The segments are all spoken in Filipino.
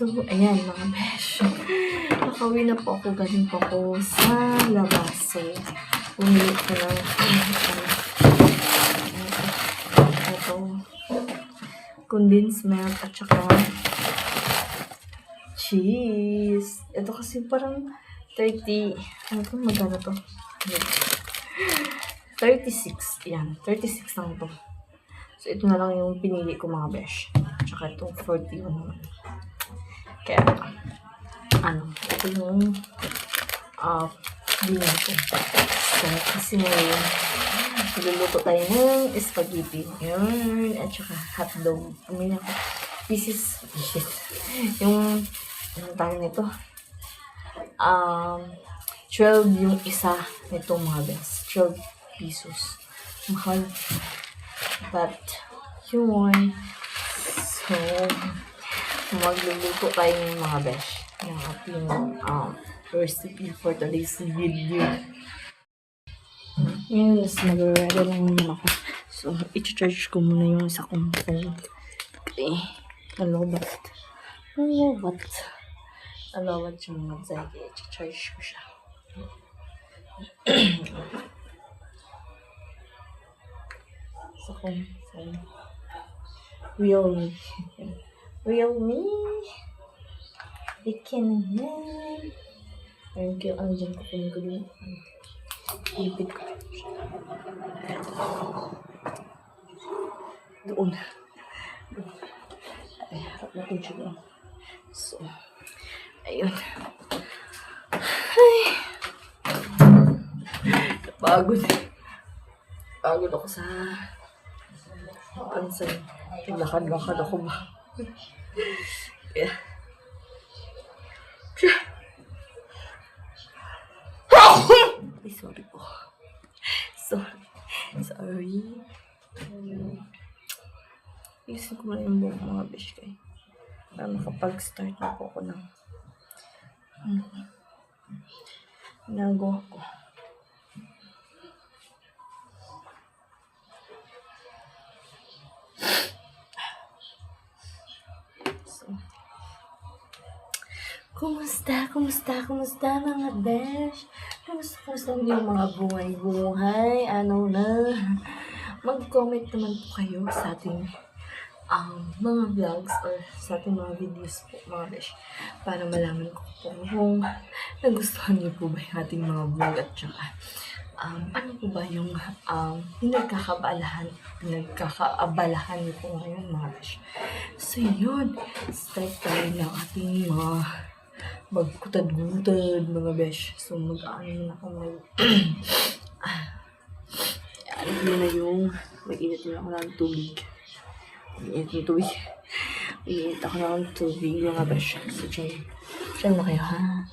So, ayan mga besh. Nakauwi na po ako. Galing po ako sa labas. So, bumili ko lang ito. Condensed milk at saka cheese. Ito kasi parang 30. Ano to? Magkano to? 36. Yan. 36 lang to. So, ito na lang yung pinili ko mga besh. At saka itong 41 naman. Kaya, ito yung binili ko. So, kasi ngayon, niluluto tayo ng spaghetti. Yun, at saka hotdog. Pumili ako. Pieces. Yung, anong tawag nito? 12 yung isa nito mga best. 12 pesos. Mahal. But, yun. So, magluluto tayo ng mga besh ng ating recipe for today's video. Ngayon, mag-ready lang naman ako. So, i-charge ko muna yung isa kong phone. Okay. Alobat siya mga zagi. I-charge ko siya. Sa kong phone. Realme. Ikin na yan. Ayun kayo, dyan ko kunin ko din. Ipit ko. Doon. Ay, harap natin siya doon. So, ayun. Ay. Pagod. Pagod ako sa pansay. Lakad-lakad ako ba? Yeah. Ay, sorry po. Sorry. Isin ko na yung buong mga besh kayo. Para makapag-start na po ako ng ginagawa ko. Kumusta mga besh? Kumusta yung mga buhay-buhay? Ano na? Mag-comment naman po kayo sa ating mga vlogs or sa ating mga videos po mga besh. Para malaman ko po kung nagustuhan niyo po ba yung ating mga vlog at saka ano po ba yung pinagkakaabalahan niyo po ngayon mga besh. So yun, start tayo ng ating mga magkutad-gutad mga besh. So mag-ano na ako yun na yung mag-init na ako ng tubig. Mag-init ako ng tubig mga besh. So dyan na kayo ha.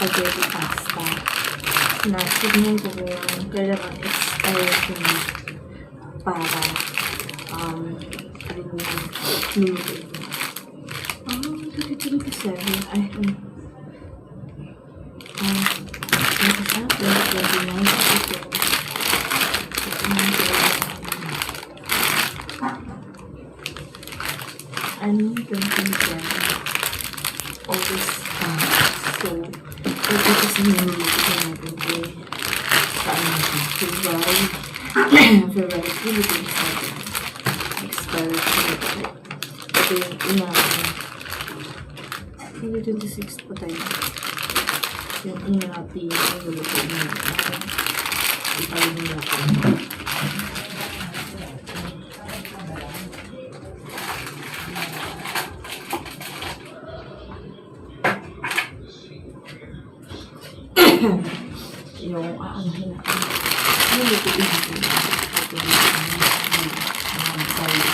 spaghetti pasta na tignan ko kung kailangan expiration para noodle. 37. Ay, Ano, 27. August. So, ito kasi niluluto natin eh. Paano siya? February. February, Philippines natin. Expired siya. Ito yung inatin. 26 pa tayo. Yung inatin, niluluto natin. Ipalin natin. Yung aanghin natin. Nilulutuin natin. Ito yung side.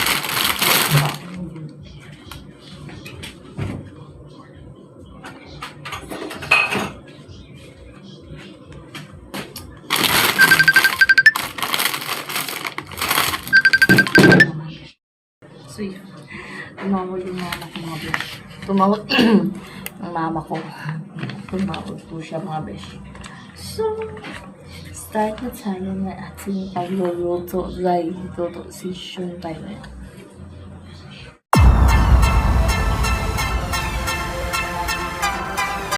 So, yun. Tumawag yung mama ko mga besh. Tumawag ang mama ko. Tumawag po siya mga besh. So, start na tayo na ating pagluluto. Dahil ito, session tayo na yan.